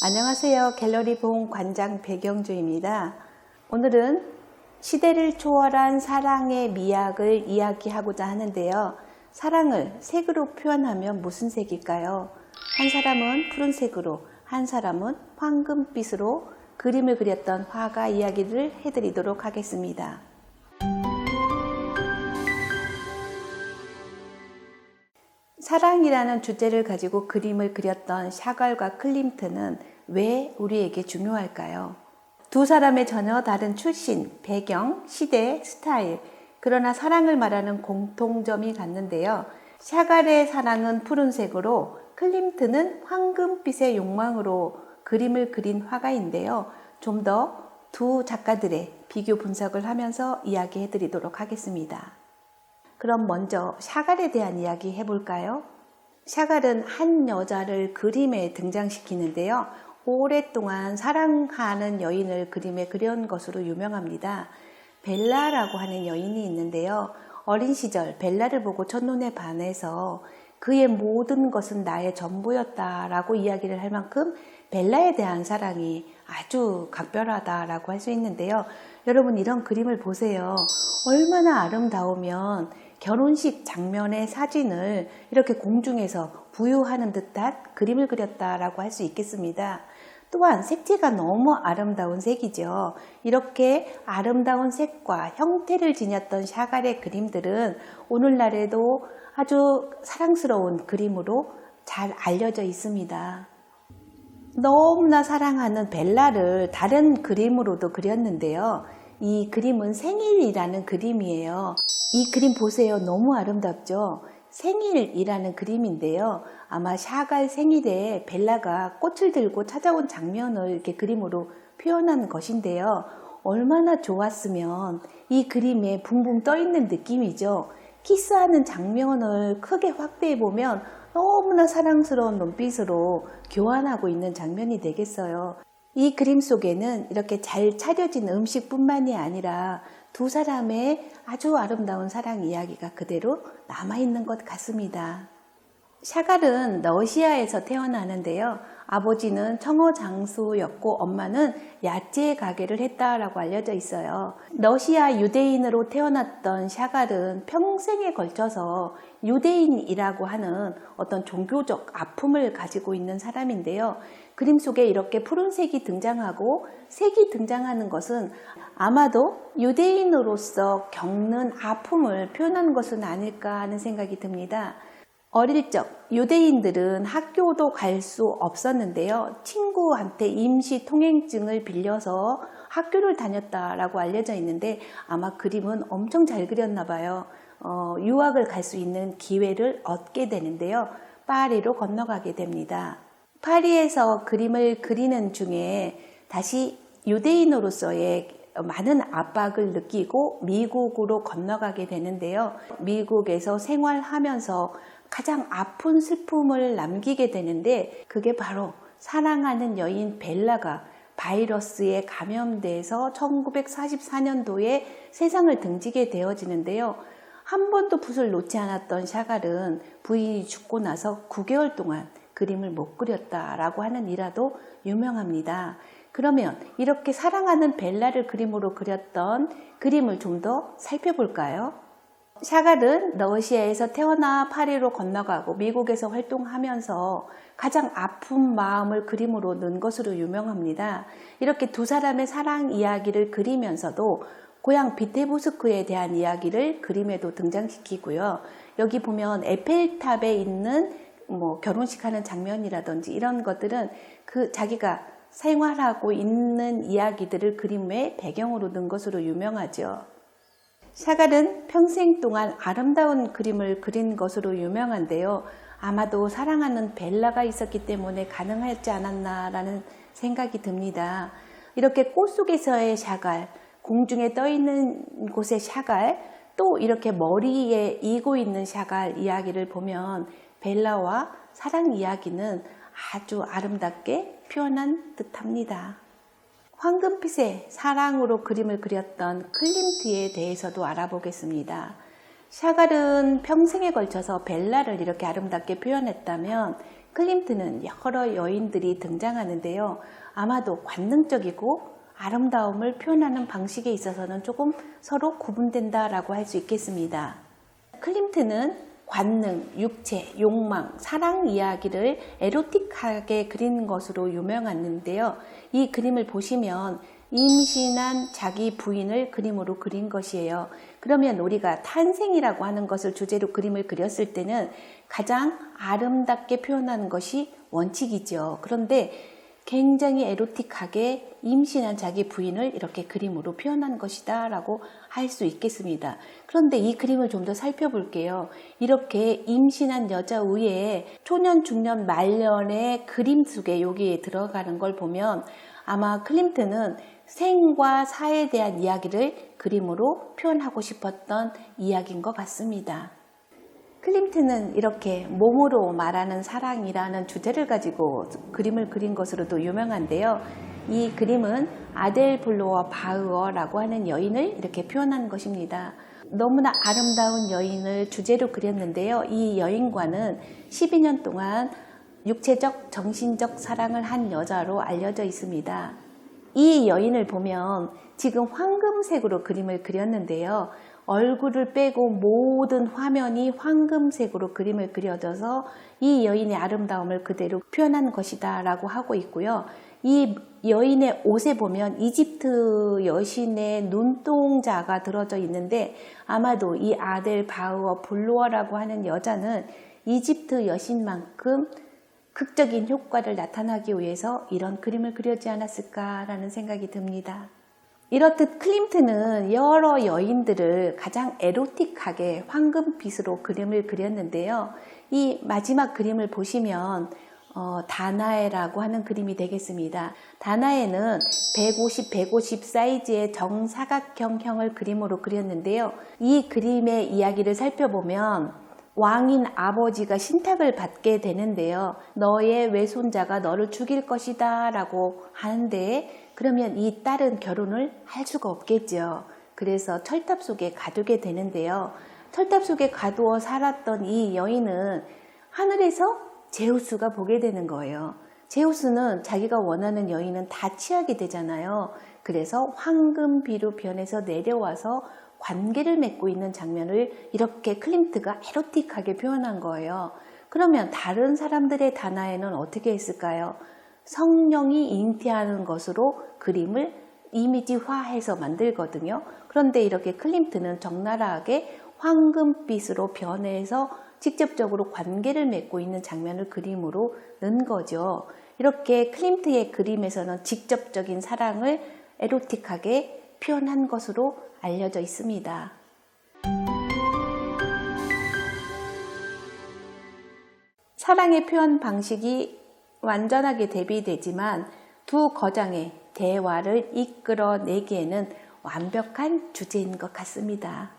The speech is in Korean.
안녕하세요. 갤러리 봉 관장 배경주입니다. 오늘은 시대를 초월한 사랑의 미학을 이야기하고자 하는데요. 사랑을 색으로 표현하면 무슨 색일까요? 한 사람은 푸른색으로, 한 사람은 황금빛으로 그림을 그렸던 화가 이야기를 해드리도록 하겠습니다. 사랑이라는 주제를 가지고 그림을 그렸던 샤갈과 클림트는 왜 우리에게 중요할까요? 두 사람의 전혀 다른 출신, 배경, 시대, 스타일, 그러나 사랑을 말하는 공통점이 같는데요. 샤갈의 사랑은 푸른색으로, 클림트는 황금빛의 욕망으로 그림을 그린 화가인데요. 좀 더 두 작가들의 비교 분석을 하면서 이야기해 드리도록 하겠습니다. 그럼 먼저 샤갈에 대한 이야기 해볼까요? 샤갈은 한 여자를 그림에 등장시키는데요. 오랫동안 사랑하는 여인을 그림에 그려온 것으로 유명합니다. 벨라라고 하는 여인이 있는데요. 어린 시절 벨라를 보고 첫눈에 반해서 그의 모든 것은 나의 전부였다라고 이야기를 할 만큼 벨라에 대한 사랑이 아주 각별하다라고 할 수 있는데요. 여러분 이런 그림을 보세요. 얼마나 아름다우면 결혼식 장면의 사진을 이렇게 공중에서 부유하는 듯한 그림을 그렸다라고 할 수 있겠습니다. 또한 색채가 너무 아름다운 색이죠. 이렇게 아름다운 색과 형태를 지녔던 샤갈의 그림들은 오늘날에도 아주 사랑스러운 그림으로 잘 알려져 있습니다. 너무나 사랑하는 벨라를 다른 그림으로도 그렸는데요. 이 그림은 생일이라는 그림이에요. 이 그림 보세요. 너무 아름답죠? 생일이라는 그림인데요. 아마 샤갈 생일에 벨라가 꽃을 들고 찾아온 장면을 이렇게 그림으로 표현한 것인데요. 얼마나 좋았으면 이 그림에 붕붕 떠 있는 느낌이죠. 키스하는 장면을 크게 확대해 보면 너무나 사랑스러운 눈빛으로 교환하고 있는 장면이 되겠어요. 이 그림 속에는 이렇게 잘 차려진 음식뿐만이 아니라 두 사람의 아주 아름다운 사랑 이야기가 그대로 남아있는 것 같습니다. 샤갈은 러시아에서 태어나는데요. 아버지는 청어 장수였고 엄마는 야채 가게를 했다라고 알려져 있어요. 러시아 유대인으로 태어났던 샤갈은 평생에 걸쳐서 유대인이라고 하는 어떤 종교적 아픔을 가지고 있는 사람인데요. 그림 속에 이렇게 푸른색이 등장하고 색이 등장하는 것은 아마도 유대인으로서 겪는 아픔을 표현한 것은 아닐까 하는 생각이 듭니다. 어릴 적 유대인들은 학교도 갈 수 없었는데요. 친구한테 임시 통행증을 빌려서 학교를 다녔다라고 알려져 있는데 아마 그림은 엄청 잘 그렸나 봐요. 유학을 갈 수 있는 기회를 얻게 되는데요. 파리로 건너가게 됩니다. 파리에서 그림을 그리는 중에 다시 유대인으로서의 많은 압박을 느끼고 미국으로 건너가게 되는데요. 미국에서 생활하면서 가장 아픈 슬픔을 남기게 되는데 그게 바로 사랑하는 여인 벨라가 바이러스에 감염돼서 1944년도에 세상을 등지게 되어지는데요. 한 번도 붓을 놓지 않았던 샤갈은 부인이 죽고 나서 9개월 동안 그림을 못 그렸다라고 하는 일화도 유명합니다. 그러면 이렇게 사랑하는 벨라를 그림으로 그렸던 그림을 좀 더 살펴볼까요? 샤갈은 러시아에서 태어나 파리로 건너가고 미국에서 활동하면서 가장 아픈 마음을 그림으로 넣은 것으로 유명합니다. 이렇게 두 사람의 사랑 이야기를 그리면서도 고향 비테보스크에 대한 이야기를 그림에도 등장시키고요. 여기 보면 에펠탑에 있는 결혼식 하는 장면이라든지 이런 것들은 그 자기가 생활하고 있는 이야기들을 그림의 배경으로 넣은 것으로 유명하죠. 샤갈은 평생 동안 아름다운 그림을 그린 것으로 유명한데요. 아마도 사랑하는 벨라가 있었기 때문에 가능하지 않았나라는 생각이 듭니다. 이렇게 꽃 속에서의 샤갈, 공중에 떠 있는 곳의 샤갈, 또 이렇게 머리에 이고 있는 샤갈 이야기를 보면 벨라와 사랑 이야기는 아주 아름답게 표현한 듯합니다. 황금빛의 사랑으로 그림을 그렸던 클림트에 대해서도 알아보겠습니다. 샤갈은 평생에 걸쳐서 벨라를 이렇게 아름답게 표현했다면 클림트는 여러 여인들이 등장하는데요. 아마도 관능적이고 아름다움을 표현하는 방식에 있어서는 조금 서로 구분된다라고 할 수 있겠습니다. 클림트는 관능, 육체, 욕망, 사랑 이야기를 에로틱하게 그린 것으로 유명한데요. 이 그림을 보시면 임신한 자기 부인을 그림으로 그린 것이에요. 그러면 우리가 탄생이라고 하는 것을 주제로 그림을 그렸을 때는 가장 아름답게 표현하는 것이 원칙이죠. 그런데 굉장히 에로틱하게 임신한 자기 부인을 이렇게 그림으로 표현한 것이다 라고 할 수 있겠습니다. 그런데 이 그림을 좀 더 살펴볼게요. 이렇게 임신한 여자 위에 초년, 중년, 말년의 그림 속에 여기에 들어가는 걸 보면 아마 클림트는 생과 사에 대한 이야기를 그림으로 표현하고 싶었던 이야기인 것 같습니다. 클림트는 이렇게 몸으로 말하는 사랑이라는 주제를 가지고 그림을 그린 것으로도 유명한데요. 이 그림은 아델 블로어 바흐어라고 하는 여인을 이렇게 표현한 것입니다. 너무나 아름다운 여인을 주제로 그렸는데요. 이 여인과는 12년 동안 육체적, 정신적 사랑을 한 여자로 알려져 있습니다. 이 여인을 보면 지금 황금색으로 그림을 그렸는데요. 얼굴을 빼고 모든 화면이 황금색으로 그림을 그려져서 이 여인의 아름다움을 그대로 표현한 것이다 라고 하고 있고요. 이 여인의 옷에 보면 이집트 여신의 눈동자가 들어져 있는데 아마도 이 아델 바흐어 블로어라고 하는 여자는 이집트 여신만큼 극적인 효과를 나타나기 위해서 이런 그림을 그려지 않았을까라는 생각이 듭니다. 이렇듯 클림트는 여러 여인들을 가장 에로틱하게 황금빛으로 그림을 그렸는데요. 이 마지막 그림을 보시면 다나에라고 하는 그림이 되겠습니다. 다나에는 150, 150 사이즈의 정사각형형을 그림으로 그렸는데요. 이 그림의 이야기를 살펴보면 왕인 아버지가 신탁을 받게 되는데요. 너의 외손자가 너를 죽일 것이다 라고 하는데 그러면 이 딸은 결혼을 할 수가 없겠죠. 그래서 철탑 속에 가두게 되는데요. 철탑 속에 가두어 살았던 이 여인은 하늘에서 제우스가 보게 되는 거예요. 제우스는 자기가 원하는 여인은 다 취하게 되잖아요. 그래서 황금비로 변해서 내려와서 관계를 맺고 있는 장면을 이렇게 클림트가 에로틱하게 표현한 거예요. 그러면 다른 사람들의 다나에는 어떻게 했을까요? 성령이 잉태하는 것으로 그림을 이미지화해서 만들거든요. 그런데 이렇게 클림트는 적나라하게 황금빛으로 변해서 직접적으로 관계를 맺고 있는 장면을 그림으로 넣은 거죠. 이렇게 클림트의 그림에서는 직접적인 사랑을 에로틱하게 표현한 것으로 알려져 있습니다. 사랑의 표현 방식이 완전하게 대비되지만 두 거장의 대화를 이끌어내기에는 완벽한 주제인 것 같습니다.